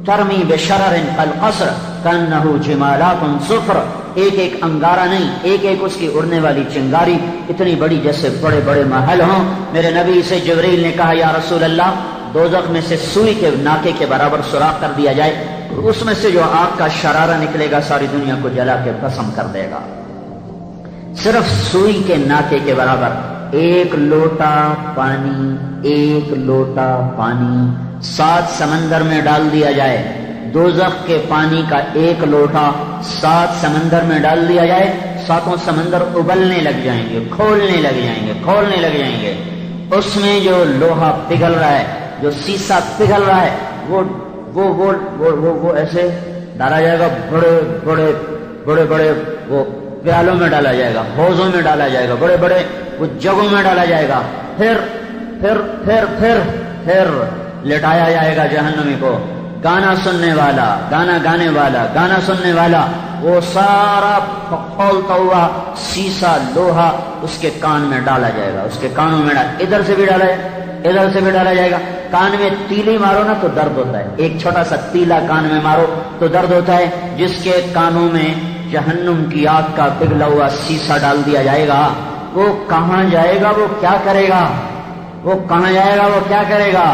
ترمی بشرر کالقصر کانہ جمالات صفر، ایک ایک انگارہ نہیں، ایک ایک اس کی اڑنے والی چنگاری اتنی بڑی جیسے بڑے بڑے محل ہوں۔ میرے نبی سے جبریل نے کہا یا رسول اللہ، دوزخ میں سے سوئی کے ناکے کے برابر سوراخ کر دیا جائے، اس میں سے جو آگ کا شرارہ نکلے گا ساری دنیا کو جلا کے بھسم کر دے گا۔ صرف سوئی کے ناکے کے برابر ایک لوٹا پانی 7 سمندر میں ڈال دیا جائے، دوزخ کے پانی کا ایک لوٹا 7 سمندر میں ڈال دیا جائے، 7 سمندر ابلنے لگ جائیں گے، کھولنے لگ جائیں گے۔ اس میں جو لوہا پگھل رہا ہے، جو سیسا پگھل رہا ہے، وہ ایسے ڈالا جائے گا، بڑے بڑے وہ پیالوں میں ڈالا جائے گا، حوضوں میں ڈالا جائے گا، بڑے بڑے وہ جگوں میں ڈالا جائے گا، پھر لٹایا جائے گا جہنمی کو۔ گانا سننے والا وہ سارا کھولتا ہوا سیسا لوہا اس کے کان میں ڈالا جائے گا، اس کے کانوں میں ادھر سے بھی ڈالا جائے گا۔ کان میں تیلی مارو نا تو درد ہوتا ہے، ایک چھوٹا سا تیلا کان میں مارو تو درد ہوتا ہے۔ جس کے کانوں میں جہنم کی آگ کا پگھلا ہوا سیسا ڈال دیا جائے گا، وہ کہاں جائے گا، وہ کیا کرے گا؟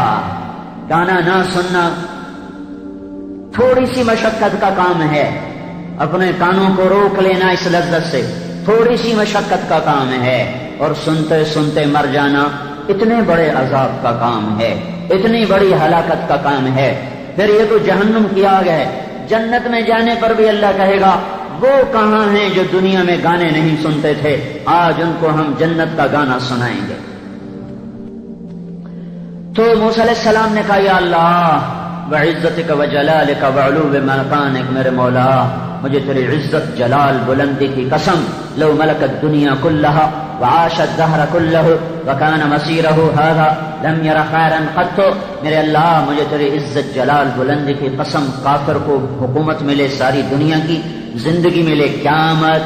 گانا نہ سننا تھوڑی سی مشقت کا کام ہے، اپنے کانوں کو روک لینا اس لذت سے تھوڑی سی مشقت کا کام ہے، اور سنتے سنتے مر جانا اتنے بڑے عذاب کا کام ہے، اتنی بڑی ہلاکت کا کام ہے۔ پھر یہ تو جہنم کی آگ ہے، جنت میں جانے پر بھی اللہ کہے گا وہ کہاں ہیں جو دنیا میں گانے نہیں سنتے تھے، آج ان کو ہم جنت کا گانا سنائیں گے۔ تو موسیٰ علیہ السلام نے کہا یا اللہ وعزتک وجلالک وعلو مکانک، میرے مولا مجھے تیری عزت جلال بلندی کی قسم، لو ملک الدنیا کلہا وعاش الدہر کلہ وکان مسیرہ ھذا لم یر خیرا قط، میرے اللہ مجھے تیری عزت جلال بلندی کی قسم، کافر کو حکومت ملے ساری دنیا کی، زندگی ملے قیامت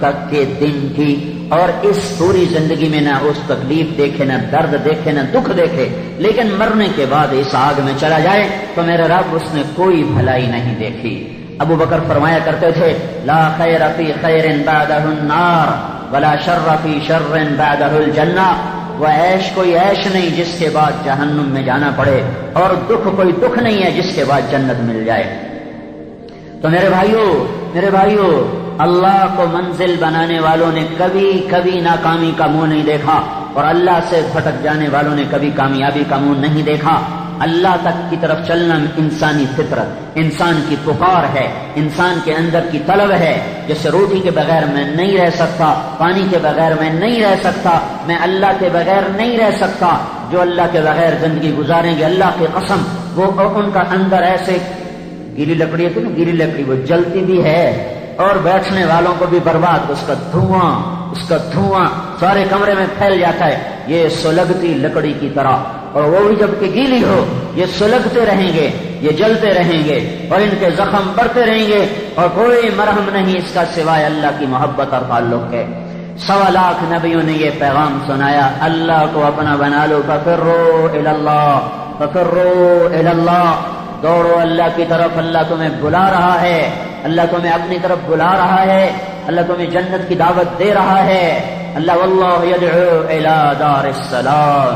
تک کے دن کی، اور اس پوری زندگی میں نہ اس تکلیف دیکھے، نہ درد دیکھے، نہ دکھ دیکھے، لیکن مرنے کے بعد اس آگ میں چلا جائے تو میرے رب اس نے کوئی بھلائی نہیں دیکھی۔ ابو بکر فرمایا کرتے تھے لا خیر فی خیر بعدہ النار ولا شر فی شر بعدہ الجنہ، وہ عیش کوئی عیش نہیں جس کے بعد جہنم میں جانا پڑے، اور دکھ کوئی دکھ نہیں ہے جس کے بعد جنت مل جائے۔ تو میرے بھائیوں اللہ کو منزل بنانے والوں نے کبھی ناکامی کا منہ نہیں دیکھا، اور اللہ سے بھٹک جانے والوں نے کبھی کامیابی کا منہ نہیں دیکھا۔ اللہ تک کی طرف چلنا انسانی فطرت، انسان کی پکار ہے، انسان کے اندر کی طلب ہے۔ جیسے روٹی کے بغیر میں نہیں رہ سکتا، پانی کے بغیر میں نہیں رہ سکتا، میں اللہ کے بغیر نہیں رہ سکتا۔ جو اللہ کے بغیر زندگی گزاریں گے اللہ کی قسم وہ ان کا اندر ایسے گیلی لکڑی ہے نا، گیلی لکڑی وہ جلتی بھی ہے اور بیٹھنے والوں کو بھی برباد، اس کا دھواں سارے کمرے میں پھیل جاتا ہے، یہ سلگتی لکڑی کی طرح، اور وہ بھی جب کہ گیلی ہو یہ سلگتے رہیں گے، یہ جلتے رہیں گے، اور ان کے زخم بڑھتے رہیں گے، اور کوئی مرہم نہیں اس کا سوائے اللہ کی محبت اور تعلق ہے۔ 1.25 لاکھ نبیوں نے یہ پیغام سنایا، اللہ کو اپنا بنا لو، ففروا الی اللہ، دوڑو اللہ کی طرف، اللہ تمہیں بلا رہا ہے، اللہ تمہیں اپنی طرف بلا رہا ہے، اللہ تمہیں جنت کی دعوت دے رہا ہے۔ اللہ واللہ یدعو الی دار السلام،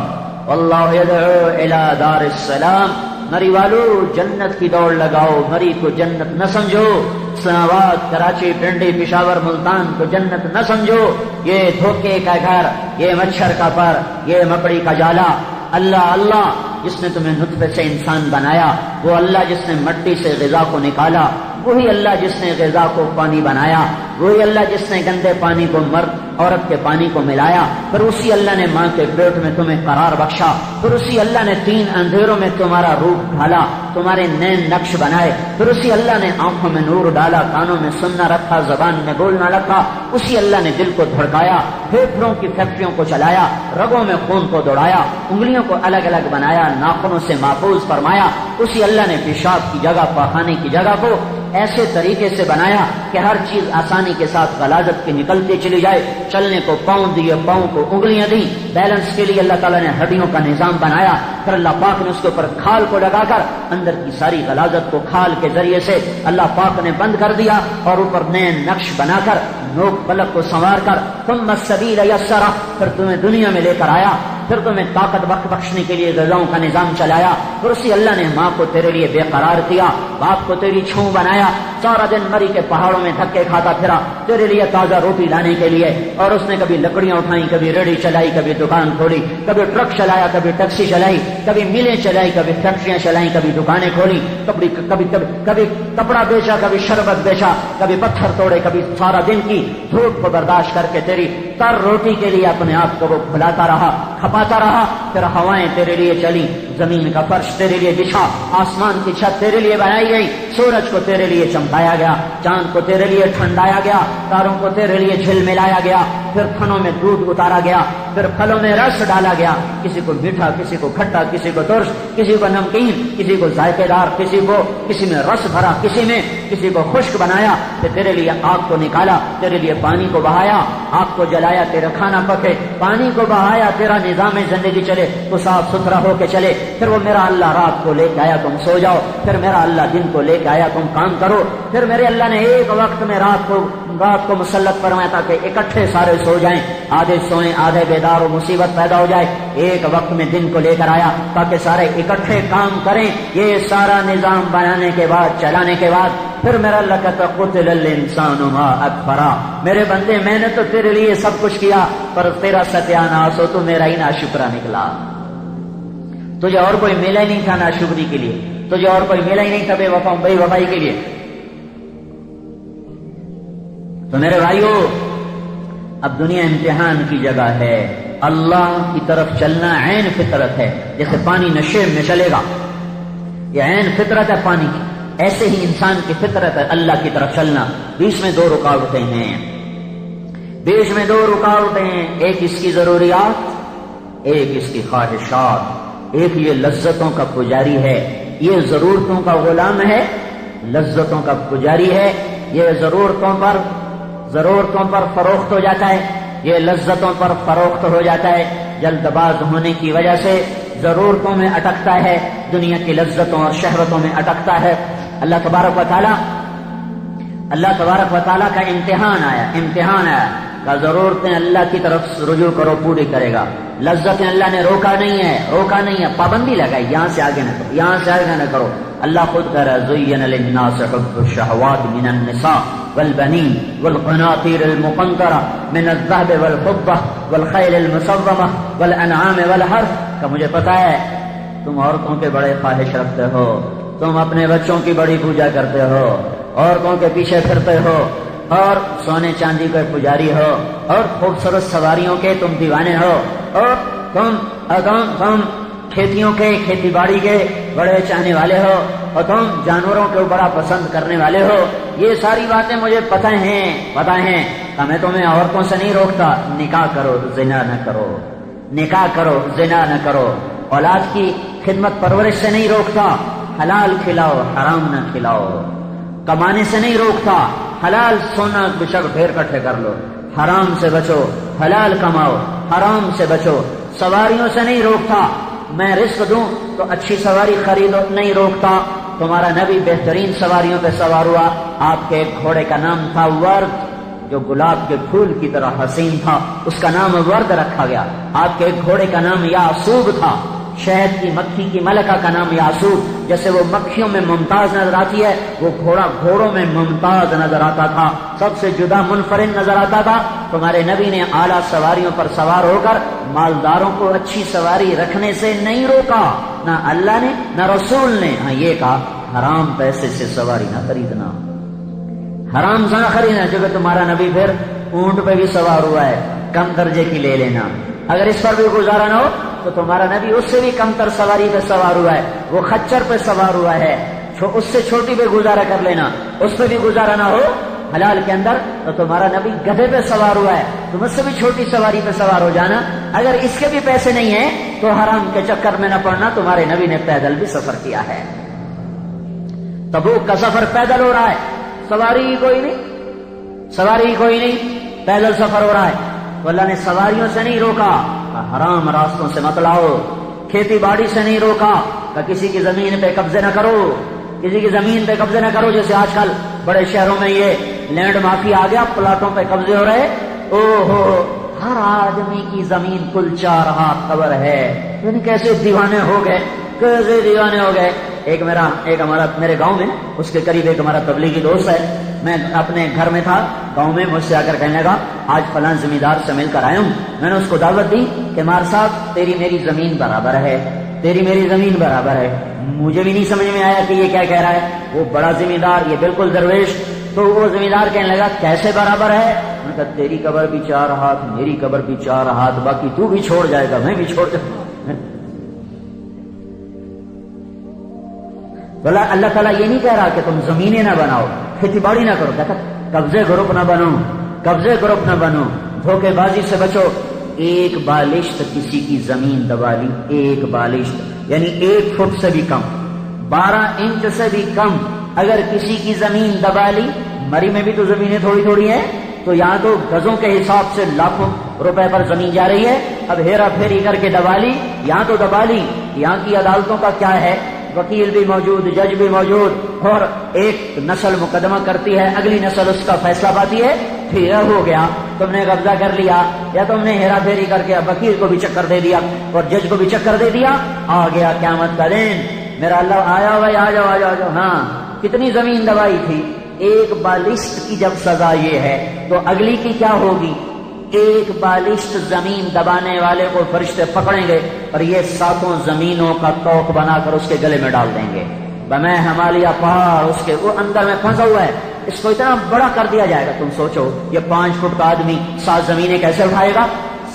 واللہ یدعو الی دار السلام۔ مری والو جنت کی دوڑ لگاؤ، مری کو جنت نہ سمجھو، اسلام آباد، کراچی، پنڈی، پشاور، ملتان کو جنت نہ سمجھو، یہ دھوکے کا گھر، یہ مچھر کا پر، یہ مکڑی کا جالا۔ اللہ جس نے تمہیں نطفے سے انسان بنایا، وہ اللہ جس نے مٹی سے غذا کو نکالا، وہی اللہ جس نے غذا کو پانی بنایا، وہی اللہ جس نے گندے پانی کو مرد عورت کے پانی کو ملایا، پھر اسی اللہ نے ماں کے پیٹ میں تمہیں قرار بخشا، پھر اسی اللہ نے 3 اندھیروں میں تمہارا روپ ڈھالا، تمہارے نین نقش بنائے، پھر اسی اللہ نے آنکھوں میں نور ڈالا، کانوں میں سننا رکھا، زبان میں بولنا رکھا، اسی اللہ نے دل کو دھڑکایا، پھیپھڑوں کی فیکٹریوں کو چلایا، رگوں میں خون کو دوڑایا، انگلیوں کو الگ الگ بنایا، ناخنوں سے محفوظ فرمایا، اسی اللہ نے پیشاب کی جگہ، پخانے کی جگہ کو ایسے طریقے سے بنایا کہ ہر چیز آسانی کے ساتھ غلاظت کی نکلتی چلی جائے. چلنے کو پاؤں دیے, پاؤں کو انگلیاں دی. بیلنس کے لیے اللہ تعالیٰ نے ہڈیوں کا نظام بنایا. پھر اللہ پاک نے اس کے اوپر کھال کو لگا کر اندر کی ساری غلاظت کو کھال کے ذریعے سے اللہ پاک نے بند کر دیا, اور اوپر نئے نقش بنا کر نوک پلک کو سنوار کر ثم السبیل یسرا, پھر تمہیں دنیا میں لے کر آیا. پھر تمہیں طاقت بخشنے کے لیے غذاؤں کا نظام چلایا. پھر اسی اللہ نے ماں کو تیرے لیے بے قرار کیا, باپ کو تیری چھو بنایا. سارا دن مری کے پہاڑوں میں دھکے کھاتا پھرا تیرے لیے تازہ روٹی لانے کے لیے, اور اس نے کبھی لکڑیاں اٹھائیں, کبھی ریڑھی چلائی, کبھی دکان کھولی, کبھی ٹرک چلایا, کبھی ٹیکسی چلائی, کبھی میلیں چلائی, کبھی فیکٹریاں چلائیں, کبھی دکانیں کھولی, کبھی کپڑا بیچا, کبھی شربت بیچا, کبھی پتھر توڑے, کبھی سارا دن کی دھوپ کو برداشت کر کے تیری تر روٹی کے لیے اپنے آپ کو وہ کھلاتا رہا, کھپاتا رہا. پھر ہوائیں تیرے لیے چلی, زمین کا فرش تیرے لیے بچھا, آسمان کی چھت تیرے لیے بنائی گئی, سورج کو تیرے لیے چمکایا گیا, چاند کو تیرے لیے ٹھنڈایا گیا, تاروں کو تیرے لیے جھل ملایا گیا. پھر تھنوں میں دودھ اتارا گیا, پھر پھلوں میں رس ڈالا گیا, کسی کو میٹھا, کسی کو کھٹا, کسی کو ترش, کسی کو نمکین, کسی کو ذائقے دار, کسی میں رس بھرا, کسی کو خشک بنایا. پھر تیرے لیے آگ کو نکالا, تیرے لیے پانی کو بہایا, آگ کو جلایا تیرا کھانا پکے, پانی کو بہایا تیرا نظام زندگی چلے, تو صاف ستھرا ہو کے چلے. پھر وہ میرا اللہ رات کو لے کے آیا تم سو جاؤ, پھر میرا اللہ دن کو لے کے آیا تم کام کرو. پھر میرے اللہ نے ایک وقت میں رات کو مسلط فرمایا تاکہ اکٹھے سارے سو جائیں, آدھے سوئیں آدھے بیدار, و مصیبت پیدا ہو جائے. ایک وقت میں دن کو لے کر آیا تاکہ سارے اکٹھے کام کریں. یہ سارا نظام بنانے کے بعد, چلانے کے بعد, پھر میرا اللہ کہتا قتل الانسان ما اکفرا, میرے بندے میں نے تو تیرے لیے سب کچھ کیا, پر تیرا ستیاناس ہو, تو میرا ہی ناشکرا نکلا. تجھے اور کوئی ملا ہی نہیں تھا ناشکری کے لیے, تجھے اور کوئی ملا ہی نہیں تھا بے وفائی کے لیے. تو میرے بھائیو, اب دنیا امتحان کی جگہ ہے. اللہ کی طرف چلنا عین فطرت ہے. جیسے پانی نشے میں چلے گا, یہ عین فطرت ہے پانی کی, ایسے ہی انسان کی فطرت ہے اللہ کی طرف چلنا. بیچ میں دو رکاوٹیں ہیں, بیچ میں دو رکاوٹیں ہیں. ایک اس کی ضروریات, ایک اس کی خواہشات. ایک یہ لذتوں کا پجاری ہے, یہ ضرورتوں کا غلام ہے, لذتوں کا پجاری ہے. یہ ضرورتوں پر فروخت ہو جاتا ہے, یہ لذتوں پر فروخت ہو جاتا ہے. جلد باز ہونے کی وجہ سے ضرورتوں میں اٹکتا ہے, دنیا کی لذتوں اور شہوتوں میں اٹکتا ہے. اللہ تبارک و تعالیٰ کا امتحان آیا کہ ضرورتیں اللہ کی طرف رجوع کرو, پوری کرے گا. لذتیں اللہ نے روکا نہیں ہے, پابندی لگائی, یہاں سے آگے نہ کرو, یہاں سے آگے نہ کرو. اللہ خود کہہ رہا ہے زین للناس حب الشہوات من النساء والبنین والقناطیر المقنطرہ من الذهب والفضة والخیل المسومة والانعام والحرث. کہ مجھے پتا ہے تم عورتوں کے بڑے خواہش رکھتے ہو, تم اپنے بچوں کی بڑی پوجا کرتے ہو, عورتوں کے پیچھے پھرتے ہو, اور سونے چاندی کے پجاری ہو, اور خوبصورت سواریوں کے تم دیوانے ہو, اور تم کھیتیوں کے, کھیتی باڑی کے بڑے چاہنے والے ہو, اور تم جانوروں کو بڑا پسند کرنے والے ہو. یہ ساری باتیں مجھے پتہ ہیں کہ میں تمہیں عورتوں سے نہیں روکتا. نکاح کرو, زنا نہ کرو, نکاح کرو, زنا نہ کرو. اولاد کی خدمت پرورش سے نہیں روکتا, حلال کھلاؤ, حرام نہ کھلاؤ. کمانے سے نہیں روکتا, حلال سونا بشک ڈھیر کٹھے کر لو, حرام سے بچو, حلال کماؤ, حرام سے بچو. سواریوں سے نہیں روکتا, میں رزق دوں تو اچھی سواری خریدو, نہیں روکتا. تمہارا نبی بہترین سواریوں پہ سوار ہوا. آپ کے ایک گھوڑے کا نام تھا ورد, جو گلاب کے پھول کی طرح حسین تھا, اس کا نام ورد رکھا گیا. آپ کے ایک گھوڑے کا نام یعصوب تھا, شہد کی مکھی کی ملکہ کا نام یعصوب. جیسے وہ مکھیوں میں ممتاز نظر آتی ہے, وہ گھوڑا گھوڑوں میں ممتاز نظر آتا تھا, سب سے جدا منفرد نظر آتا تھا. تمہارے نبی نے اعلیٰ سواریوں پر سوار ہو کر مالداروں کو اچھی سواری رکھنے سے نہیں روکا, نہ اللہ نے نہ رسول نے. ہاں یہ کہا حرام پیسے سے سواری نہ خریدنا, حرام سے نہ خریدنا. جبکہ تمہارا نبی پھر اونٹ پہ بھی سوار ہوا ہے, کم درجے کی لے لینا. اگر اس پر بھی گزارا نہ ہو تو تمہارا نبی اس سے بھی کم تر سواری پہ سوار ہوا ہے, وہ خچر پہ سوار ہوا ہے, اس سے چھوٹی پہ گزارا کر لینا. اس پہ بھی گزارا نہ ہو حلال کے اندر تو تمہارا نبی گدھے پہ سوار ہوا ہے, تم اس سے بھی چھوٹی سواری پہ سوار ہو جانا. اگر اس کے بھی پیسے نہیں ہیں تو حرام کے چکر میں نہ پڑنا, تمہارے نبی نے پیدل بھی سفر کیا ہے. تبوک کا سفر پیدل ہو رہا ہے، سواری کوئی نہیں، پیدل سفر ہو رہا ہے، تو اللہ نے سواریوں سے نہیں روکا کہ حرام راستوں سے مت لاؤ، کھیتی باڑی سے نہیں روکا کہ کسی کی زمین پہ قبضے نہ کرو، جیسے آج کل بڑے شہروں میں یہ لینڈ مافیا آ گیا، پلاٹوں پہ قبضے ہو رہے، ہر آدمی کی زمین کل 4 ہاتھ قبر ہے، یعنی کیسے دیوانے ہو گئے۔ ایک میرے گاؤں میں، اس کے قریب ایک ہمارا تبلیغی دوست ہے، میں اپنے گھر میں تھا گاؤں میں، مجھ سے آ کر کہنے لگا آج فلاں زمیندار سے مل کر آیا ہوں، میں نے اس کو دعوت دی کہ مار صاحب تیری میری زمین برابر ہے، مجھے بھی نہیں سمجھ میں آیا کہ یہ کیا کہہ رہا ہے، وہ بڑا زمیندار، یہ بالکل درویش، تو وہ زمیندار کہنے لگا کیسے برابر ہے؟ میں نے کہا تیری قبر بھی 4 ہاتھ، میری قبر بھی 4 ہاتھ، باقی تو بھی چھوڑ جائے گا، میں بھی چھوڑ جاؤں گا۔ اللہ تعالیٰ یہ نہیں کہہ رہا کہ تم زمینیں نہ بناؤ، کھیتی باڑی نہ کرو، کہتا قبضے گروپ نہ بنو، دھوکے بازی سے بچو۔ ایک بالشت کسی کی زمین دبا لی، ایک بالشت یعنی 1 فٹ سے بھی کم، 12 انچ سے بھی کم اگر کسی کی زمین دبا لی، مری میں بھی تو زمینیں تھوڑی ہیں، تو یہاں تو گزوں کے حساب سے لاکھوں روپے پر زمین جا رہی ہے، اب ہیرا پھیری کر کے دبا لی، یہاں تو دبا لی، یہاں کی عدالتوں کا کیا ہے، وکیل بھی موجود، جج بھی موجود، اور ایک نسل مقدمہ کرتی ہے، اگلی نسل اس کا فیصلہ پاتی ہے، پھر ہو گیا تم نے قبضہ کر لیا، یا تم نے ہیرا پھیری کر کے وکیل کو بھی چکر دے دیا اور جج کو بھی چکر دے دیا، آ گیا قیامت کا دن، میرا اللہ آیا بھائی آ جاؤ، ہاں کتنی زمین دبائی تھی، 1 بالشت کی جب سزا یہ ہے تو اگلی کی کیا ہوگی؟ 1 بالشت زمین دبانے والے کو فرشتے پکڑیں گے اور یہ 7 زمینوں کا توق بنا کر اس کے گلے میں ڈال دیں گے، بمیں ہمالیہ پہاڑ اس کے وہ اندر میں پھنسا ہوا ہے، اس کو اتنا بڑا کر دیا جائے گا، تم سوچو یہ 5 فٹ کا آدمی 7 زمینیں کیسے اٹھائے گا،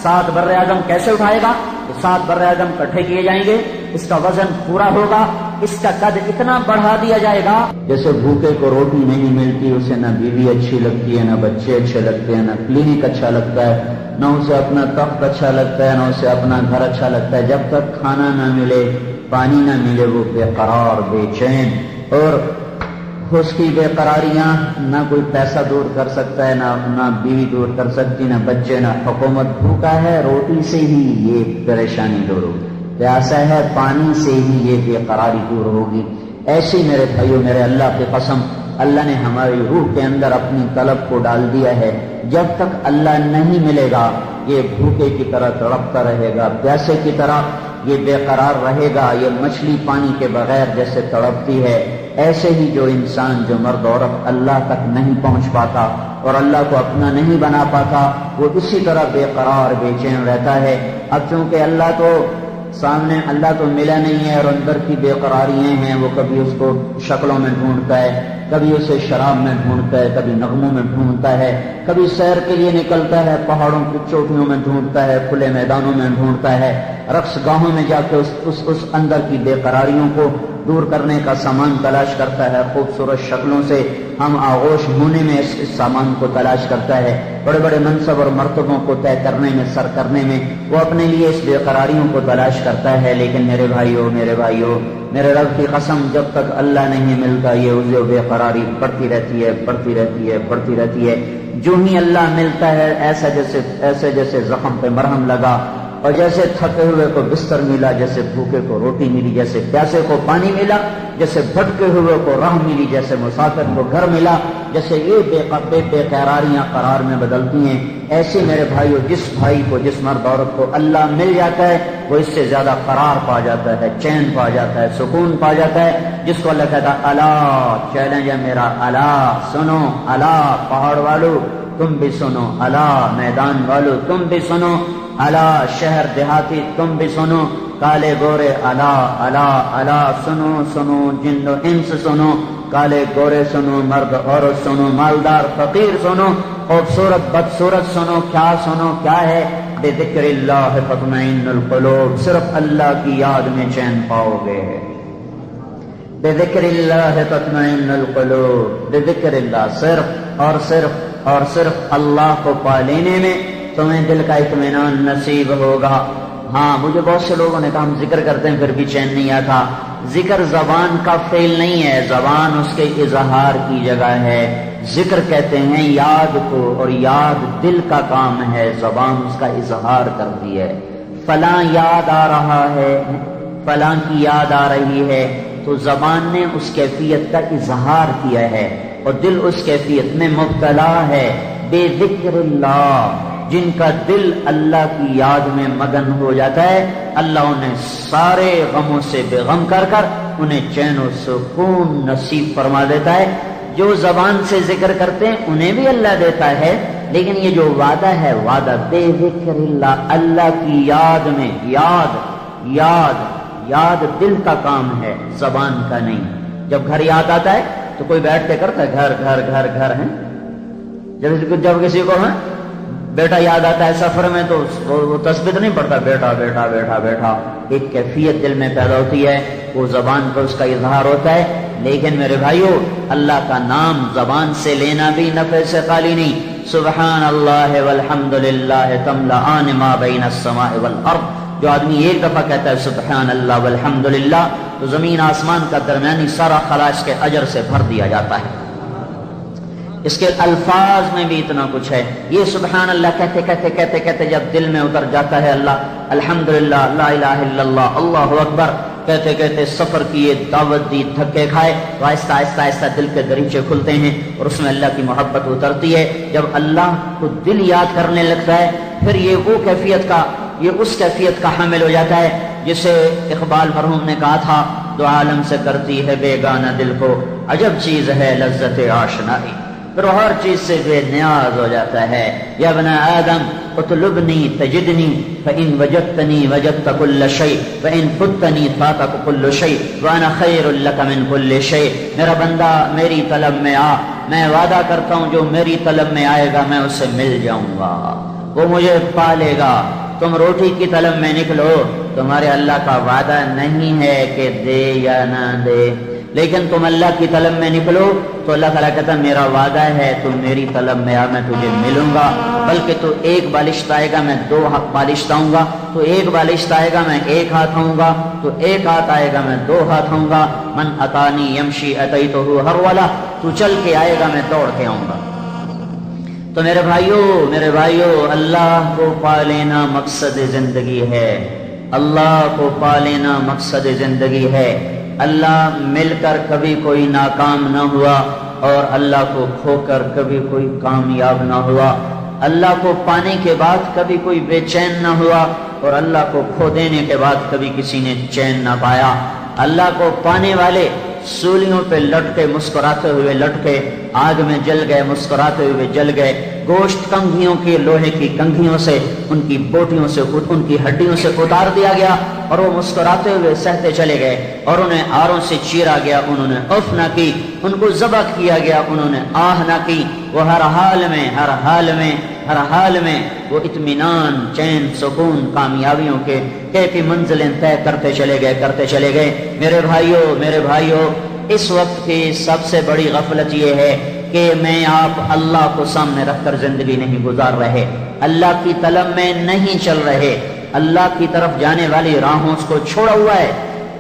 7 بر اعظم کیسے اٹھائے گا؟ 7 بر اعظم اکٹھے کیے جائیں گے، اس کا وزن پورا ہوگا، اس کا قد اتنا بڑھا دیا جائے گا، جیسے بھوکے کو روٹی نہیں ملتی اسے نہ بیوی اچھی لگتی ہے، نہ بچے اچھے لگتے ہیں، نہ کلینک اچھا لگتا ہے، نہ اسے اپنا تخت اچھا لگتا ہے، نہ اسے اپنا گھر اچھا لگتا ہے، جب تک کھانا نہ ملے، پانی نہ ملے، وہ بے قرار، بے چین، اور اس کی بے قراریاں نہ کوئی پیسہ دور کر سکتا ہے، نہ بیوی دور کر سکتی، نہ بچے، نہ حکومت، بھوکا ہے روٹی سے ہی یہ پریشانی دور ہوگی، پیاسا ہے پانی سے ہی یہ بے قراری دور ہوگی۔ ایسے میرے بھائیوں، میرے اللہ کی قسم، اللہ نے ہماری روح کے اندر اپنی طلب کو ڈال دیا ہے، جب تک اللہ نہیں ملے گا یہ بھوکے کی طرح تڑپتا رہے گا، پیاسے کی طرح یہ بے قرار رہے گا، یہ مچھلی پانی کے بغیر جیسے تڑپتی ہے، ایسے ہی جو انسان، جو مرد عورت اللہ تک نہیں پہنچ پاتا اور اللہ کو اپنا نہیں بنا پاتا، وہ اسی طرح بے قرار، بے چین رہتا ہے۔ اب چونکہ اللہ تو سامنے، اللہ تو ملا نہیں ہے اور اندر کی بے قراریاں ہیں، وہ کبھی اس کو شکلوں میں ڈھونڈتا ہے، کبھی اسے شراب میں ڈھونڈتا ہے، کبھی نغموں میں ڈھونڈتا ہے، کبھی سیر کے لیے نکلتا ہے، پہاڑوں کی چوٹیوں میں ڈھونڈتا ہے، کھلے میدانوں میں ڈھونڈتا ہے، رقص گاہوں میں جا کے اس اندر کی بے قراریوں کو دور کرنے کا سامان تلاش کرتا ہے، خوبصورت شکلوں سے ہم آغوش ہونے میں اس سامان کو تلاش کرتا ہے، بڑے بڑے منصب اور مرتبوں کو طے کرنے میں، سر کرنے میں وہ اپنے لیے اس بے قراریوں کو تلاش کرتا ہے۔ لیکن میرے بھائیوں، میرے رب کی قسم، جب تک اللہ نہیں ملتا یہ بے قراری بڑھتی رہتی ہے۔ جو ہی اللہ ملتا ہے ایسے جیسے زخم پہ مرہم لگا، اور جیسے تھکے ہوئے کو بستر ملا، جیسے بھوکے کو روٹی ملی، جیسے پیاسے کو پانی ملا، جیسے بھٹکے ہوئے کو راہ ملی، جیسے مسافر کو گھر ملا، جیسے یہ بے قراریاں قرار میں بدلتی ہیں، ایسے میرے بھائیو جس بھائی کو، جس مرد عورت کو اللہ مل جاتا ہے وہ اس سے زیادہ قرار پا جاتا ہے، چین پا جاتا ہے، سکون پا جاتا ہے، جس کو اللہ کہتا ہے الا، چیلنج ہے میرا، الا سنو، الا پہاڑ والو تم بھی سنو، الا میدان والو تم بھی سنو، الا شہر دیہاتی تم بھی سنو، کالے گورے الا الا الا، سنو سنو جن و انس سنو، کالے گورے سنو، مرد عورت سنو، مالدار فقیر سنو، خوبصورت بدصورت سنو، کیا سنو، کیا ہے؟ بذکر اللہ تطمئن القلوب، صرف اللہ کی یاد میں چین پاؤ گے، بذکر اللہ تطمئن القلوب، بذکر اللہ، صرف اور صرف اللہ کو پا لینے میں تمہیں دل کا اطمینان نصیب ہوگا۔ ہاں، مجھے بہت سے لوگوں نے کہا ہم ذکر کرتے ہیں پھر بھی چین نہیں آتا، ذکر زبان کا فعل نہیں ہے، زبان اس کے اظہار کی جگہ ہے۔ ذکر کہتے ہیں یاد کو، اور یاد دل کا کام ہے، زبان اس کا اظہار کرتی ہے۔ فلاں یاد آ رہا ہے، فلاں کی یاد آ رہی ہے، تو زبان نے اس کیفیت کا اظہار کیا ہے، اور دل اس کیفیت میں مبتلا ہے۔ بے ذکر اللہ، جن کا دل اللہ کی یاد میں مگن ہو جاتا ہے، اللہ انہیں سارے غموں سے بے غم کر کر انہیں چین و سکون نصیب فرما دیتا ہے۔ جو زبان سے ذکر کرتے ہیں انہیں بھی اللہ دیتا ہے، لیکن یہ جو وعدہ ہے، وعدہ بے ذکر اللہ، اللہ کی یاد میں، یاد دل کا کام ہے، زبان کا نہیں۔ جب گھر یاد آتا ہے تو کوئی بیٹھ کے کرتا ہے گھر گھر گھر گھر ہے، جب کسی کو ہے بیٹا یاد آتا ہے سفر میں تو وہ تسبیح نہیں پڑھتا، بیٹا بیٹا بیٹا بیٹا، ایک کیفیت دل میں پیدا ہوتی ہے، وہ زبان پر اس کا اظہار ہوتا ہے۔ لیکن میرے بھائیو، اللہ کا نام زبان سے لینا بھی نفع سے خالی نہیں۔ سبحان اللہ والحمد للہ تملأان ما بین السماء والارض، جو آدمی ایک دفعہ کہتا ہے سبحان اللہ والحمد للہ، تو زمین آسمان کا درمیانی سارا خلا اس کے اجر سے بھر دیا جاتا ہے۔ اس کے الفاظ میں بھی اتنا کچھ ہے۔ یہ سبحان اللہ کہتے کہتے کہتے کہتے جب دل میں اتر جاتا ہے اللہ الحمدللہ لا الہ الا اللہ اللہ اکبر کہتے کہتے سفر کیے، دعوت دی، تھکے کھائے، تو آہستہ آہستہ آہستہ دل کے دریچے کھلتے ہیں اور اس میں اللہ کی محبت اترتی ہے۔ جب اللہ کو دل یاد کرنے لگتا ہے، پھر یہ اس کیفیت کا حامل ہو جاتا ہے جسے اقبال مرحوم نے کہا تھا، دو عالم سے کرتی ہے بیگانہ دل کو، عجب چیز ہے لذت آشنائی، پھر ہر چیز سے بے نیاز ہو جاتا ہے۔ یا ابن آدم اطلبنی تجدنی فإن وجدتنی وجدت كل شيء فإن فتنی فاتك كل شيء وأنا خیر لك من كل شيء، میرا بندہ میری طلب میں آ، میں وعدہ کرتا ہوں جو میری طلب میں آئے گا میں اسے مل جاؤں گا، وہ مجھے پالے گا۔ تم روٹی کی طلب میں نکلو، تمہارے اللہ کا وعدہ نہیں ہے کہ دے یا نہ دے، لیکن تم اللہ کی طلب میں نکلو تو اللہ تعالیٰ کہتا ہے میرا وعدہ ہے تو میری طلب میں آ، میں تجھے ملوں گا، بلکہ تو ایک بالشت آئے گا میں دو بالشت آؤں گا، تو ایک بالشت آئے گا میں ایک ہاتھ آؤں گا، تو ایک ہاتھ آئے گا میں دو ہاتھ آؤں گا۔ من اتانی یمشی اتیتہ ہرولا، تو چل کے آئے گا میں دوڑ کے آؤں گا۔ تو میرے بھائیو اللہ کو پا لینا مقصد زندگی ہے، اللہ کو پا لینا مقصد زندگی ہے۔ اللہ مل کر کبھی کوئی ناکام نہ ہوا، اور اللہ کو کھو کر کبھی کوئی کامیاب نہ ہوا۔ اللہ کو پانے کے بعد کبھی کوئی بے چین نہ ہوا، اور اللہ کو کھو دینے کے بعد کبھی کسی نے چین نہ پایا۔ اللہ کو پانے والے سولیوں پہ لٹکے مسکراتے ہوئے لٹکے، آگ میں جل گئے مسکراتے ہوئے جل گئے، گوشت کنگھیوں کی لوہے کی کنگھیوں سے، ان کی بوٹیوں سے، ان کی ہڈیوں سے اتار دیا گیا، اور وہ مسکراتے ہوئے سہتے چلے گئے، اور انہیں آروں سے چیرا گیا، انہوں نے اف نہ کی، ان کو ذبح کیا گیا، انہوں نے آہ نہ کی۔ وہ ہر حال میں وہ اطمینان، چین، سکون، کامیابیوں کے کیفی منزلیں طے کرتے چلے گئے۔ میرے بھائیو، اس وقت کی سب سے بڑی غفلت یہ ہے کہ میں آپ اللہ کو سامنے رکھ کر زندگی نہیں گزار رہے، اللہ کی طلب میں نہیں چل رہے، اللہ کی طرف جانے والی راہوں کو چھوڑا ہوا ہے۔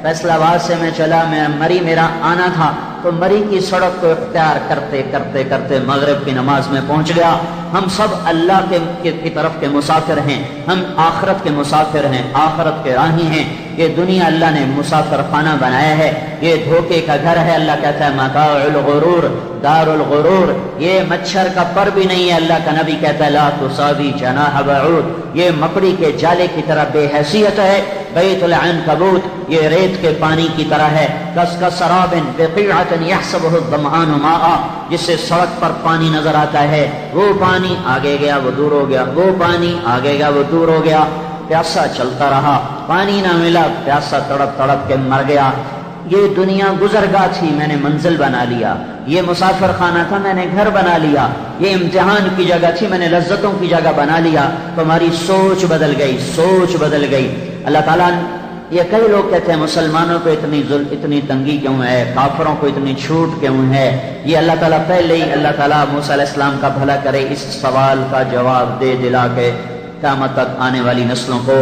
فیصلہ آباد سے میں چلا، مری میرا آنا تھا، تو مری کی سڑک کو اختیار کرتے کرتے کرتے مغرب کی نماز میں پہنچ گیا۔ ہم سب اللہ کی طرف کے مسافر ہیں، ہم آخرت کے مسافر ہیں، آخرت کے راہی ہیں۔ یہ دنیا اللہ نے مسافر خانہ بنایا ہے، یہ دھوکے کا گھر ہے۔ اللہ کہتا ہے متاع الغرور دار الغرور، یہ مچھر کا پر بھی نہیں ہے۔ اللہ کا نبی کہتا ہے لا تساوی جناح بعود، یہ مکڑی کے جالے کی طرح بے حیثیت ہے۔ بیت العنکبوت، یہ ریت کے پانی کی طرح ہے۔ کسراب بقیعۃ یحسبہ الظمآن ماء، جس سے سڑک پر پانی نظر آتا ہے، وہ پانی آگے گیا وہ دور ہو گیا، وہ پانی آگے گیا وہ دور ہو گیا۔ پیاسا چلتا رہا، پانی نہ ملا، پیاسا تڑپ تڑپ کے مر گیا۔ یہ دنیا گزرگاہ تھی، میں نے منزل بنا لیا۔ یہ مسافر خانہ تھا، میں نے گھر بنا لیا۔ یہ امتحان کی جگہ تھی، میں نے لذتوں کی جگہ بنا لیا۔ تمہاری سوچ بدل گئی۔ اللہ تعالیٰ، یہ کئی لوگ کہتے ہیں مسلمانوں کو اتنی تنگی کیوں ہے، کافروں کو اتنی چھوٹ کیوں ہے؟ یہ اللہ تعالیٰ پہلے ہی اللہ تعالیٰ موسیٰ علیہ السلام کا بھلا کرے، اس سوال کا جواب دے دلا کے قیامت تک آنے والی نسلوں کو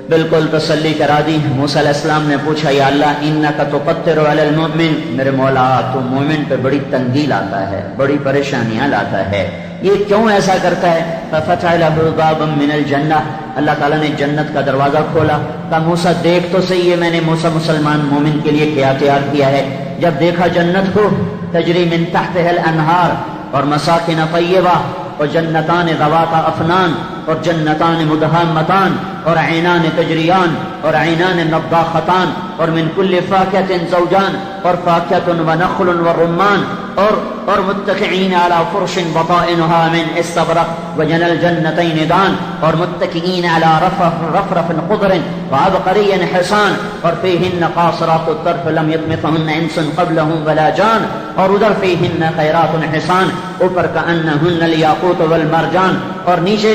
بالکل تسلی کرا دی۔ موسیٰ علیہ السلام نے پوچھا یا اللہ انک تقتر علی المؤمن، میرے مولا تو مومن پہ بڑی تنگی لاتا ہے، بڑی پریشانیاں لاتا ہے، یہ کیوں ایسا کرتا ہے؟ ففتح له بابا من الجنہ، اللہ تعالیٰ نے جنت کا دروازہ کھولا۔ کہا موسیٰ دیکھ تو صحیح ہے میں نے موسیٰ مسلمان مومن کے لیے کیا تیار کیا ہے۔ جب دیکھا جنت کو، تجری من تحتها الانہار اور مساکن طیبہ اور جنتان ذوات افنان اور جنتان مدہامتان اور عینان تجریان اور عینان نضاختان اور من کل فاکہۃ زوجان اور فاکہۃ ونخل ورمان اور متکئین علی فرش بطائنها من استبرق وجنى الجنتین دان اور متکئین علی رفرف خضر وعبقری حسان اور فیہن قاصرات الطرف لم یطمثهن انس قبلهم ولا جان اور ادھر فیہن خیرات حسان، اوپر کأنہن الیاقوت والمرجان اور نیچے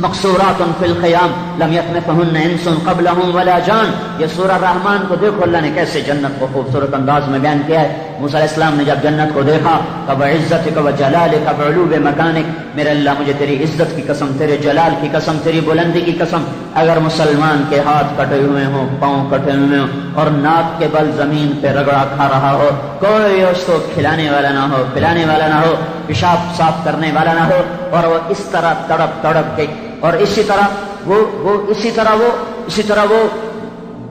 مقصورات فی الخیام لم یطمثهن انس قبلهم ولا جان۔ یہ سورہ رحمان کو دیکھو اللہ نے کیسے جنت کو خوبصورت انداز میں بیان کیا ہے۔ موسیٰ علیہ السلام نے جب جنت کو دیکھا کب عزتک و جلالک بعلو مکانک، میرے اللہ مجھے تیری عزت کی قسم، تیرے جلال کی قسم، تیری بلندی کی قسم، اگر مسلمان کے ہاتھ کٹے ہوئے ہوں، پاؤں کٹے ہوئے ہوں اور ناک کے بل زمین پہ رگڑا کھا رہا ہو، کوئی اس کو کھلانے والا نہ ہو، پلانے والا نہ ہو، پیشاب صاف کرنے والا نہ ہو، اور وہ اس طرح تڑپ تڑپ کے اور اسی طرح وہ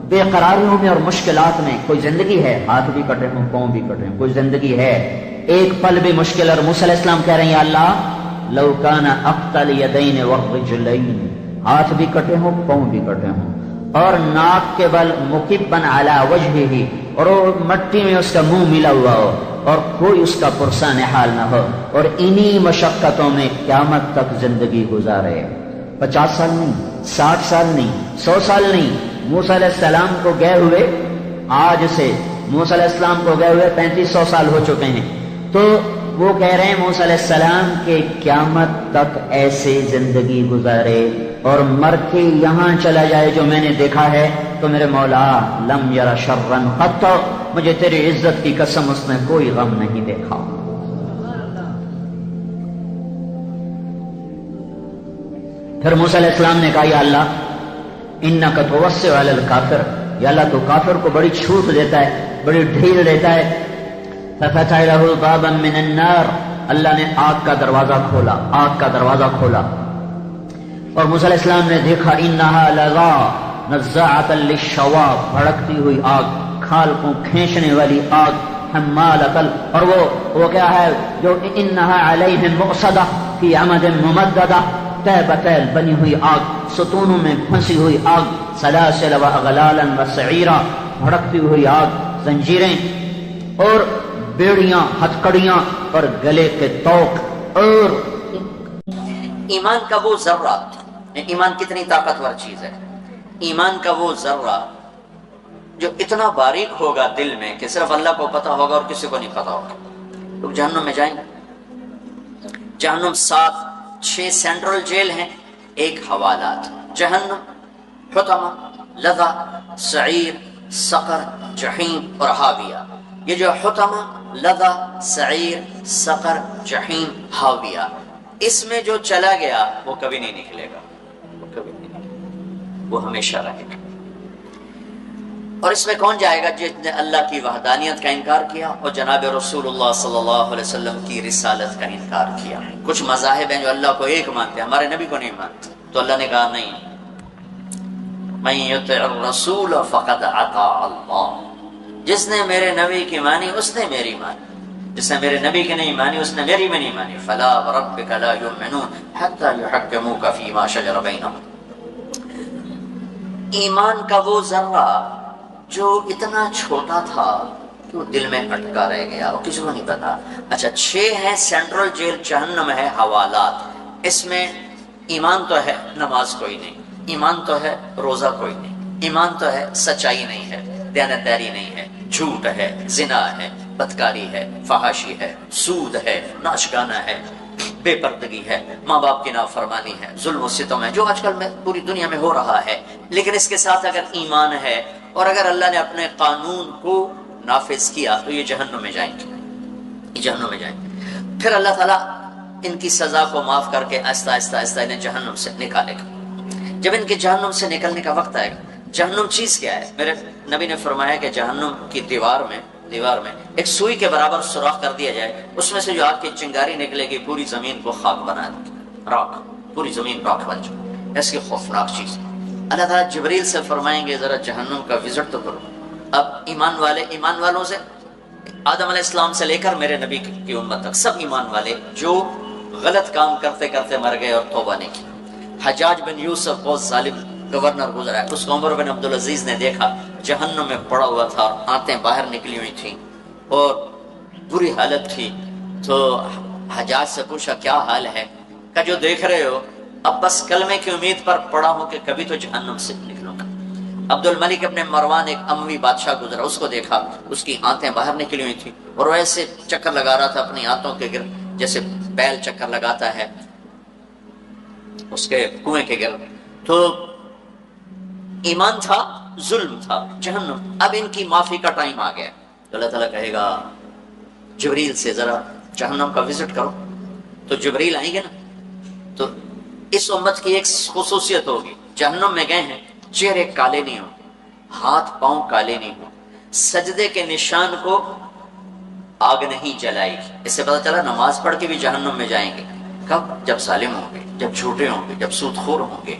بے قراریوں میں اور مشکلات میں، کوئی زندگی ہے ہاتھ بھی کٹے ہوں پاؤں بھی کٹے ہوں، کوئی زندگی ہے ایک پل بھی مشکل، اور موسیٰ علیہ السلام کہہ رہے ہیں یا اللہ لو کان اقتل یدین والرجلین، ہاتھ بھی کٹے ہوں پاؤں بھی کٹے ہوں اور ناک کے بل مکبن علی وجہہ، اور وہ مٹی میں اس کا منہ ملا ہوا ہو اور کوئی اس کا پرسان حال نہ ہو، اور انہی مشقتوں میں قیامت تک زندگی گزارے، 50 سال نہیں، 60 سال نہیں، 100 سال نہیں، موسیٰ علیہ السلام کو گئے ہوئے آج سے موسیٰ علیہ السلام کو گئے ہوئے 3500 سال ہو چکے ہیں، تو وہ کہہ رہے ہیں موسیٰ علیہ السلام کے قیامت تک ایسے زندگی گزارے اور مر کے یہاں چلا جائے جو میں نے دیکھا ہے، تو میرے مولا لم یر شرن قط، مجھے تیری عزت کی قسم اس نے کوئی غم نہیں دیکھا۔ پھر موسیٰ علیہ السلام نے کہا یا اللہ انک توسع علی الکافر، یا اللہ تو کافر کو بڑی چھوٹ دیتا ہے، بڑی ڈھیل دیتا ہے۔ ففتح له بابا من النار، اللہ نے آگ کا دروازہ کھولا، آگ کا دروازہ کھولا، اور موسیٰ علیہ السلام نے دیکھا انہا لظا نزاعۃ للشوا، بھڑکتی ہوئی آگ، کھال کو کھینچنے والی آگ، حمالۃ، اور وہ کیا ہے جو انہا علیہم مؤصدہ فی عمد ممددہ، تہ بتیل بنی ہوئی آگ، ستونوں میں پھنسی ہوئی آگ، سلاسل و اغلالا و سعیرا، بھڑکتی ہوئی آگ، زنجیریں اور بیڑیاں، ہتھکڑیاں اور گلے کے توق، اور ایمان کا وہ ذرہ، ایمان کتنی طاقتور چیز ہے، ایمان کا وہ ذرہ جو اتنا باریک ہوگا دل میں کہ صرف اللہ کو پتا ہوگا اور کسی کو نہیں پتا ہوگا۔ لوگ جہنم میں جائیں گے، جہنم 6 سینٹرل جیل ہیں، ایک حوالات، جہنم، حطمہ، لظہ، سعیر، سقر، جحیم اور حاویہ۔ یہ جو حطمہ، لظہ، سعیر، سقر، جحیم، حاویہ، اس میں جو چلا گیا وہ کبھی نہیں نکلے گا، وہ کبھی نہیں نکلے گا، وہ ہمیشہ رہے گا۔ اور اس میں کون جائے گا؟ جس نے اللہ کی وحدانیت کا انکار کیا اور جناب رسول اللہ صلی اللہ علیہ وسلم کی رسالت کا انکار کیا۔ کچھ مذاہب ہیں جو اللہ کو ایک مانتے ہیں، ہمارے نبی کو نہیں مانتے، تو اللہ نے کہا نہیں، من یطع الرسول فقد اطاع اللہ، جس نے میرے نبی کی مانی اس نے میری مانی، جس نے میرے نبی کی نہیں مانی اس نے میری بھی نہیں مانی۔ فلا وربک لا یؤمنون حتی یحکموک فیما شجر بینہم۔ ایمان کا وہ ذرہ جو اتنا چھوٹا تھا کہ وہ دل میں اٹکا رہ گیا، وہ کسی کو نہیں پتا۔ اچھا 6 ہیں سینٹرل جیل، جہنم ہے حوالات، اس میں ایمان تو ہے، نماز کوئی نہیں، ایمان تو ہے، روزہ کوئی نہیں، ایمان تو ہے، سچائی نہیں ہے، دیانتداری نہیں ہے، جھوٹ ہے، زنا ہے، بدکاری ہے، فحاشی ہے، سود ہے، ناچ گانا ہے، بے پردگی ہے، ماں باپ کی نافرمانی ہے، ظلم و ستم ہے، جو آج کل میں پوری دنیا میں ہو رہا ہے۔ لیکن اس کے ساتھ اگر ایمان ہے اور اگر اللہ نے اپنے قانون کو نافذ کیا تو یہ جہنم میں جائیں گے، یہ جہنم میں جائیں گے۔ پھر اللہ تعالیٰ ان کی سزا کو معاف کر کے آہستہ آہستہ آہستہ انہیں جہنم سے نکالے گا۔ جب ان کے جہنم سے نکلنے کا وقت آئے گا، جہنم چیز کیا ہے؟ میرے نبی نے فرمایا کہ جہنم کی دیوار میں ایک سوئی کے برابر سوراخ کر دیا جائے، اس میں سے جو آگ کی چنگاری نکلے گی پوری زمین کو خاک بنا دے گی، راکھ، پوری زمین راکھ بن جائے، ایسی خوفناک چیز۔ اللہ تعالیٰ جبریل سے فرمائیں گے ذرا جہنم کا وزٹ تو کرو۔ اب ایمان والوں سے، آدم علیہ السلام سے لے کر میرے نبی کی امت تک سب ایمان والے جو غلط کام کرتے کرتے مر گئے اور توبہ نہیں کی۔ حجاج بن یوسف بہت ظالم گورنر گزرا ہے، اس کو عمر بن عبدالعزیز نے دیکھا جہنم میں پڑا ہوا تھا اور آنتیں باہر نکلی ہوئی تھیں اور بری حالت تھی، تو حجاج سے پوچھا کیا حال ہے؟ کہ جو دیکھ رہے ہو اب بس کلمے کی امید پر پڑا ہوں کہ کبھی تو جہنم سے نکلوں گا۔ عبد الملک ابن مروان ایک اموی بادشاہ گزرا، اس کو دیکھا اس کی آنتیں باہر نکلی ہوئی تھی اور وہ ایسے چکر لگا رہا تھا اپنی آنتوں کے گرد جیسے بیل چکر لگاتا ہے اس کے کنویں کے گرد۔ تو ایمان تھا، ظلم تھا، جہنم۔ اب ان کی معافی کا ٹائم آ گیا تو اللہ تعالیٰ کہے گا جبریل سے ذرا جہنم کا وزٹ کرو، تو جبریل آئیں گے نا۔ تو اس امت کی ایک خصوصیت ہوگی، جہنم میں گئے ہیں چہرے کالے نہیں ہوں، ہاتھ پاؤں کالے نہیں ہوں، سجدے کے نشان کو آگ نہیں جلائے گی۔ اس سے پتہ چلا نماز پڑھ کے بھی جہنم میں جائیں گے۔ کب؟ جب ظالم ہوں گے، جب جھوٹے ہوں گے، جب سود خور ہوں گے،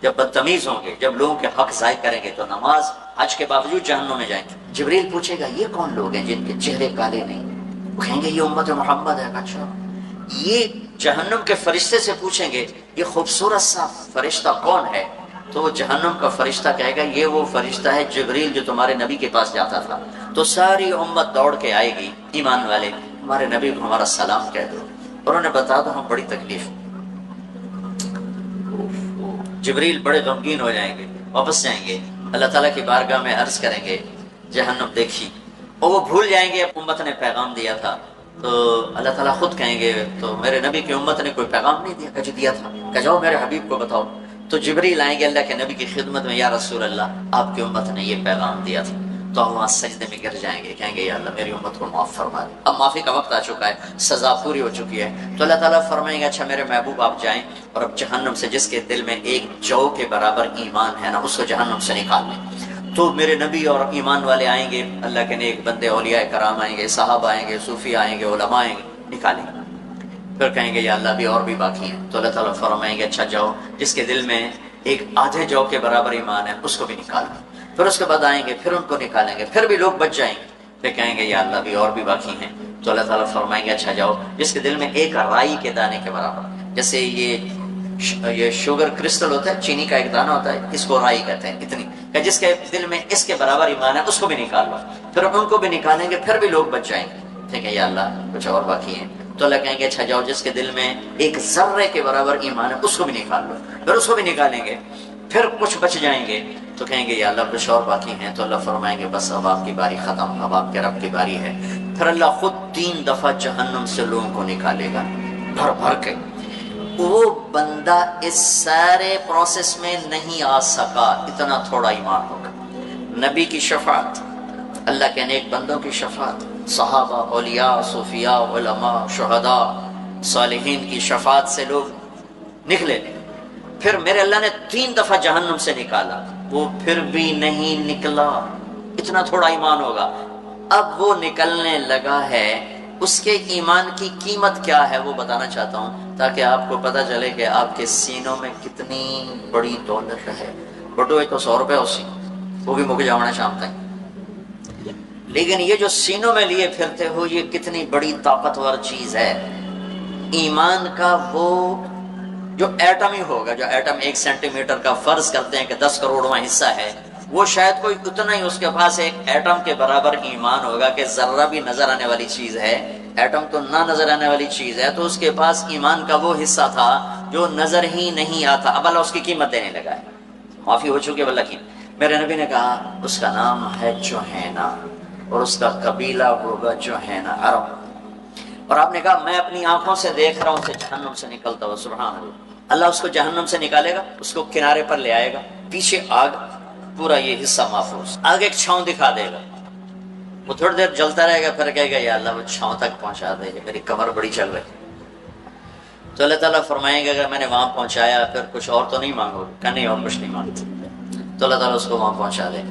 جب بدتمیز ہوں گے، جب لوگوں کے حق ضائع کریں گے تو نماز حج کے باوجود جہنم میں جائیں گے۔ جبریل پوچھے گا یہ کون لوگ ہیں جن کے چہرے کالے نہیں؟ وہ کہیں گے یہ امت محمد ہے۔ اچھا، یہ جہنم کے فرشتے سے پوچھیں گے یہ خوبصورت سا فرشتہ کون ہے؟ تو وہ جہنم کا فرشتہ کہے گا یہ وہ فرشتہ ہے جبریل جو تمہارے نبی کے پاس جاتا تھا۔ تو ساری امت دوڑ کے آئے گی، ایمان والے ہمارے نبی کو ہمارا سلام کہہ دو اور انہیں بتا دو ہم بڑی تکلیف۔ جبریل بڑے غمگین ہو جائیں گے، واپس جائیں گے اللہ تعالیٰ کی بارگاہ میں عرض کریں گے جہنم دیکھی، اور وہ بھول جائیں گے امت نے پیغام دیا تھا۔ تو اللہ تعالیٰ خود کہیں گے تو میرے نبی کی امت نے کوئی پیغام نہیں دیا؟ کہ دیا تھا، کہ جاؤ میرے حبیب کو بتاؤ۔ تو جبریل آئیں گے اللہ کے نبی کی خدمت میں، یا رسول اللہ آپ کی امت نے یہ پیغام دیا تھا۔ تو وہاں سجدے میں گر جائیں گے، کہیں گے یا اللہ میری امت کو معاف فرما دے۔ اب معافی کا وقت آ چکا ہے، سزا پوری ہو چکی ہے۔ تو اللہ تعالیٰ فرمائیں گے اچھا میرے محبوب آپ جائیں اور اب جہنم سے جس کے دل میں ایک جو کے برابر ایمان ہے نا اس کو جہنم سے نکال لیں۔ تو میرے نبی اور ایمان والے آئیں گے، اللہ کے نیک بندے اولیاء کرام آئیں گے، صحابہ آئیں گے، صوفی آئیں گے، علماء آئیں گے، نکالیں گے۔ پھر کہیں گے یا اللہ بھی اور بھی باقی ہیں۔ تو اللہ تعالیٰ فرمائیں گے اچھا جاؤ جس کے دل میں ایک آدھے جو کے برابر ایمان ہے اس کو بھی نکال لیں۔ پھر اس کے بعد آئیں گے، پھر ان کو نکالیں گے، پھر بھی لوگ بچ جائیں گے، پھر کہیں گے یا اللہ بھی اور بھی باقی ہیں۔ تو اللہ تعالیٰ فرمائیں گے اچھا جاؤ جس کے دل میں ایک رائی کے دانے کے برابر، جیسے یہ شوگر کرسٹل ہوتا ہے، چینی کا ایک دانہ ہوتا ہے، اس کو رائی کہتے ہیں، اتنی کہ جس کے دل میں اس کے برابر ایمان ہے اس کو بھی نکال لو۔ پھر ان کو بھی نکالیں گے، پھر بھی لوگ بچ جائیں گے، ٹھیک ہے یا اللہ کچھ اور باقی ہیں۔ تو اللہ کہیں گے اچھا جاؤ جس کے دل میں ایک ذرے کے برابر ایمان ہے اس کو بھی نکال لو، پھر اس کو بھی نکالیں گے، پھر کچھ بچ جائیں گے۔ تو کہیں گے یا اللہ کچھ اور باقی ہیں۔ تو اللہ فرمائیں گے بس اب آپ کی باری ختم، اب آپ کے رب کی باری ہے۔ پھر اللہ خود 3 دفعہ جہنم سے لوگوں کو نکالے گا بھر بھر کے۔ وہ بندہ اس سارے پروسیس میں نہیں آ سکا، اتنا تھوڑا ایمان ہوگا۔ نبی کی شفاعت، اللہ کے نیک بندوں کی شفاعت، صحابہ، اولیاء، صوفیاء، علماء، شہداء، صالحین کی شفاعت سے لوگ نکلے۔ پھر میرے اللہ نے 3 دفعہ جہنم سے نکالا، وہ پھر بھی نہیں نکلا، اتنا تھوڑا ایمان ہوگا۔ اب وہ نکلنے لگا ہے، اس کے ایمان کی قیمت کیا ہے وہ بتانا چاہتا ہوں تاکہ آپ کو پتہ چلے کہ آپ کے سینوں میں کتنی بڑی دولت ہے۔ بٹوئے تو 100 روپے اسی، وہ بھی مک جاؤنا شام تک، لیکن یہ جو سینوں میں لیے پھرتے ہو یہ کتنی بڑی طاقتور چیز ہے۔ ایمان کا وہ جو ایٹم ہی ہوگا، جو ایٹم 1 سینٹی میٹر کا فرض کرتے ہیں کہ 10 کروڑواں حصہ ہے، وہ شاید کوئی اتنا ہی اس کے پاس ایک ایٹم کے برابر ایمان ہوگا کہ ذرہ بھی نظر آنے والی چیز ہے، ایٹم تو نہ نظر آنے والی چیز ہے، تو اس کے پاس ایمان کا وہ حصہ تھا جو نظر ہی نہیں آتا۔ اب اللہ اس کی قیمت دینے لگا ہے، معافی ہو چکی ہے اللہ کی۔ میرے نبی نے کہا اس کا نام ہے جوہینا اور اس کا قبیلہ ہوگا جوہینا عرب۔ اور آپ نے کہا میں اپنی آنکھوں سے دیکھ رہا ہوں اسے جہنم سے نکلتا ہوا، سبحان اللہ۔ اللہ اس کو جہنم سے نکالے گا، اس کو کنارے پر لے آئے گا، پیچھے آگ، پورا یہ حصہ محفوظ، آگے ایک چھاؤں دکھا دے گا، وہ تھوڑی دیر جلتا رہے گا، پھر کہے گا یا اللہ وہ چھاؤں تک پہنچا دے، میری کمر بڑی چل رہی۔ تو اللہ تعالیٰ فرمائیں گے اگر میں نے وہاں پہنچایا پھر کچھ اور تو نہیں مانگو؟ کہ نہیں اور کچھ نہیں مانگتے. تو اللہ تعالیٰ اس کو وہاں پہنچا دے.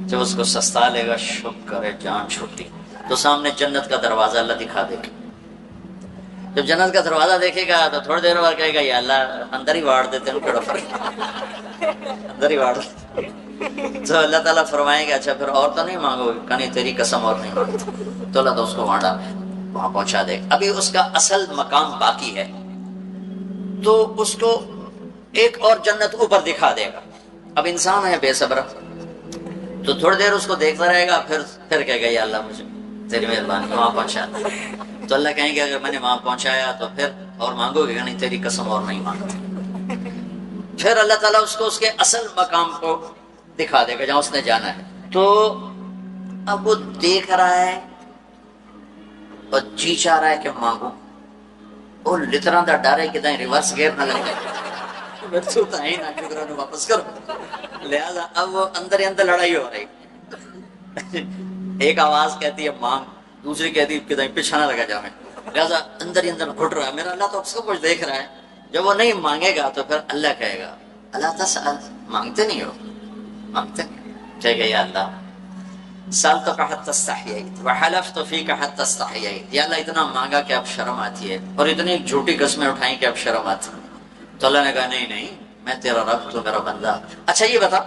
جب اس کو سستا لے گا شکر ہے جان چھوٹی، تو سامنے جنت کا دروازہ اللہ دکھا دے گا. جب جنت کا دروازہ دیکھے گا تو تھوڑی دیر بعد کہے گا یا اللہ اندر ہی واڑ دیتے ہیں، بڑا فرق اندر ہی واڑ. تو اللہ تعالیٰ فرمائیں گے اچھا پھر اور تو نہیں مانگو؟ کہ نہیں تیری قسم اور نہیں مانگتے. تو اللہ تو اس کو وہاں پہنچا دے گا. ابھی اس کا اصل مقام باقی ہے، تو اس کو ایک اور جنت اوپر دکھا دے گا. اب انسان ہے بے صبر، تو تھوڑی دیر اس کو دیکھتا رہے گا، پھر کہے گا یا اللہ مجھے تیری مہربانی وہاں پہنچا دے. تو اللہ کہیں گے اگر میں نے وہاں پہنچایا تو پھر اور مانگو گے؟ نہیں تیری قسم اور نہیں مانگتے. پھر اللہ تعالیٰ اس کو اس کے اصل مقام کو دکھا دے گا جہاں اس نے جانا ہے. تو اب وہ دیکھ رہا ہے اور جی چاہ رہا ہے کہ مانگو، اور لطرا دا ڈر ہے کہ دائیں ریورس گیئر نہ لگ جائے واپس کرو. لہذا اب وہ اندر ہی اندر لڑائی ہو رہی. ایک آواز کہتی ہے مانگ، دوسری کہتی ہے کہ دائیں پیچھا نہ لگا جائے. لہذا اندر ہی اندر گھٹ رہا ہے. میرا اللہ تو سب کچھ دیکھ رہا ہے. جب وہ نہیں مانگے گا تو پھر اللہ کہے گا اللہ تسأل، مانگتے نہیں ہو، مانگتے نہیں. کہے گا یا اللہ سألتک حتی استحییت وحلفت فیک حتی استحییت، یا اللہ اتنا مانگا کہ اب شرم آتی ہے، اور اتنی جھوٹی قسمیں اٹھائیں کہ اب شرم آتی ہے. تو اللہ نے کہا نہیں نہیں میں تیرا رب، تو میرا بندہ. اچھا یہ بتا،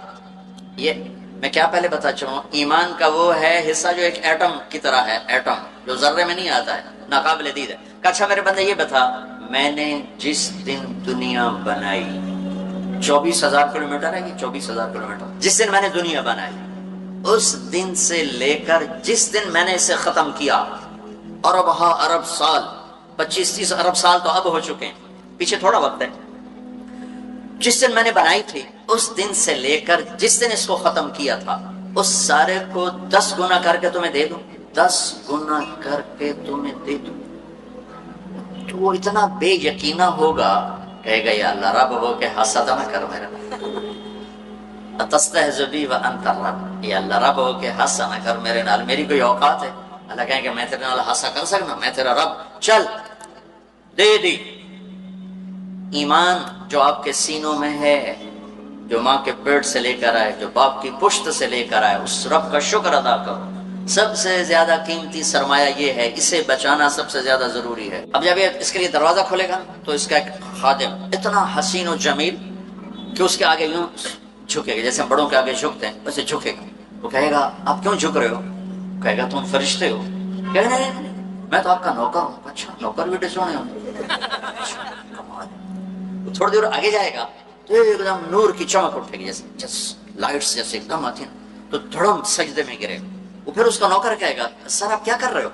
یہ میں کیا پہلے بتا چاہوں، ایمان کا وہ ہے حصہ جو ایک ایٹم کی طرح ہے، ایٹم جو ذرے میں نہیں آتا ہے، ناقابل دید ہے. اچھا میرے بندے یہ بتا، میں نے جس دن دنیا بنائی 24,000 کلومیٹر ہے یہ 24,000 کلومیٹر، جس دن میں نے دنیا بنائی اس دن سے لے کر جس دن میں نے اسے ختم کیا، ارب سال، 25-30 ارب سال تو اب ہو چکے ہیں، پیچھے تھوڑا وقت ہے. جس دن میں نے بنائی تھی اس دن سے لے کر جس دن اس کو ختم کیا تھا، اس سارے کو 10 گنا کر کے تمہیں دے دوں، 10 گنا کر کے تمہیں دے دوں. تو وہ اتنا بے یقینہ ہوگا، کہے گا یا اللہ رب ہو کے حسد نہ کر میرا، اتستہزئ بی وانت الرب، یا اللہ رب ہو کے ہنسا نہ کر میرے نال، میری کوئی اوقات ہے؟ اللہ کہیں کہ میں تیرے نال ہنسا کر سکنا؟ میں تیرا رب، چل دے دی. ایمان جو آپ کے سینوں میں ہے، جو ماں کے پیٹ سے لے کر آئے، جو باپ کی پشت سے لے کر آئے، اس رب کا شکر ادا کرو. سب سے زیادہ قیمتی سرمایہ یہ ہے، اسے بچانا سب سے زیادہ ضروری ہے. اب جب یہ اس کے لیے دروازہ کھولے گا تو اس کا ایک خادم اتنا حسین و جمیل کہ اس کے آگے یوں جھکے گا، جیسے ہم بڑوں کے آگے جھکتے ہیں ویسے جھکے گا. وہ کہے گا آپ کیوں جھک رہے ہو؟ کہے گا تم فرشتے ہو. کہے گا نہیں میں تو آپ کا نوکر ہوں. اچھا نوکر بھی ڈسونے ہوں. تھوڑی دیر آگے جائے گا تو ایک دم نور کی چمک اٹھے گی، جیسے لائٹس جیسے ایک دم آتی ہیں، تو دھڑم سجدے میں گرے. وہ پھر اس کا نوکر کہے گا سر آپ کیا کر رہے ہو؟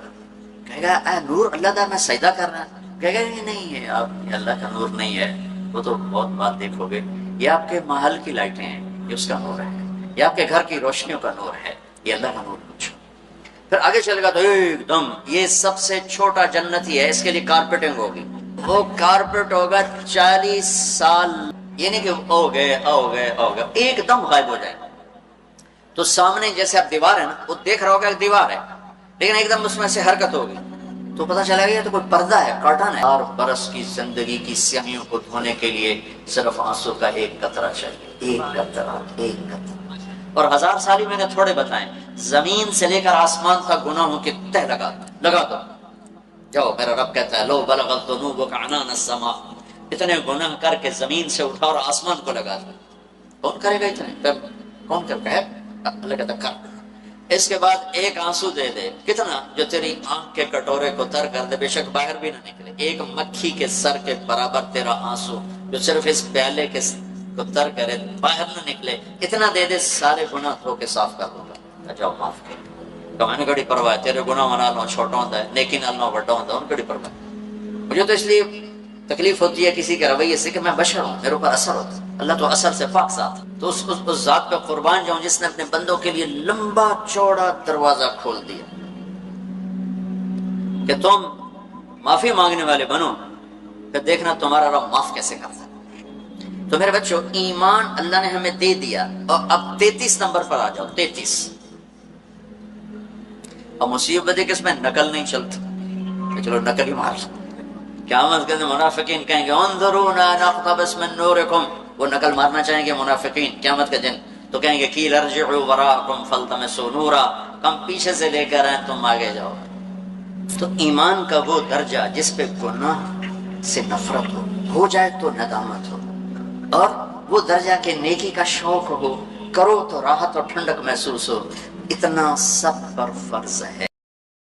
کہے گا اے نور اللہ دا میں سجدہ کر رہا ہوں. کہے گا نہیں ہے آپ یہ اللہ کا نور نہیں ہے، وہ تو بہت بات دیکھو گے، یہ آپ کے محل کی لائٹیں ہیں، یہ اس کا نور ہے، یہ آپ کے گھر کی روشنیوں کا نور ہے، یہ اللہ کا نور پوچھو. پھر آگے چلے گا تو ایک دم یہ سب سے چھوٹا جنتی ہے، اس کے لیے کارپیٹنگ ہوگی. وہ کارپیٹ ہوگا 40 سال، یہ نہیں کہ ہو گئے ایک دم غائب ہو جائے. تو سامنے جیسے اب دیوار ہے نا، وہ دیکھ رہا ہوگا ایک دیوار ہے، لیکن ایک دم اس میں سے حرکت ہوگی تو پتہ چلا گیا تو کوئی پردہ ہے، کارٹن ہے. 4 برس کی زندگی کی سیاہیوں کو دھونے کے لیے صرف آنسو کا ایک قطرہ چاہیے، ایک قطرہ. اور 1000 سال ہی میں نے تھوڑے بتائیں، زمین سے لے کر آسمان تک گناہوں کے تہ لگا دو. جاؤ میرا رب کہتا ہے لو بلغت ذنوبک عنان السماء، اتنے گناہ کر کے زمین سے اٹھا اور آسمان کو لگا دو. کون کرے گا اتنے؟ پھر کون کرتا ہے؟ اللہ کہتا کر. اس کے بعد ایک آنسو دے دے، کتنا؟ جو تیری آنکھ کے کٹورے کو تر کر دے، بے شک باہر بھی نہ نکلے. ایک مکھی کے سر کے برابر تیرا آنسو جو صرف اس پیالے کے کو تر کرے، باہر نہ نکلے، اتنا دے دے، سارے گناہ دھو کے صاف کر دوں گا. جاؤ معاف کر. میں نے کڑی پرواہ ہے تیرے گناہ منا لو، چھوٹا ہوتا ہے لیکن اللہ بڑا ہوتا ہے، ان کڑی پرواہ. مجھے تو اس لیے تکلیف ہوتی ہے کسی کے رویے سے کہ میں بشر ہوں، میرے اوپر اثر ہوتا ہے. اللہ تو اثر سے پاک ذات، تو اس ذات پہ قربان جاؤں جس نے اپنے بندوں کے لیے لمبا چوڑا دروازہ کھول دیا کہ تم معافی مانگنے والے بنو، پھر دیکھنا تمہارا رب معاف کیسے کرتا ہے. تو میرے بچوں ایمان اللہ نے ہمیں دے دیا. اور اب 33 نمبر پر آ جاؤ. 33 اب مصیبت ہے کہ اس میں نقل نہیں چلتی کہ چلو نقل ہی مار. قیامت کے دن منافقین کہیں گے انظرونا نقتبس من نورکم، وہ نقل مارنا چاہیں گے منافقین قیامت کے دن، تو کہیں گے قیل ارجعوا وراءکم فالتمسوا نورا، ہم پیچھے سے لے کر آئیں تم آگے جاؤ۔ تو ایمان کا وہ درجہ جس پہ گناہ سے نفرت ہو جائے تو ندامت ہو، اور وہ درجہ کہ نیکی کا شوق ہو، کرو تو راحت اور ٹھنڈک محسوس ہو، اتنا سب پر فرض ہے۔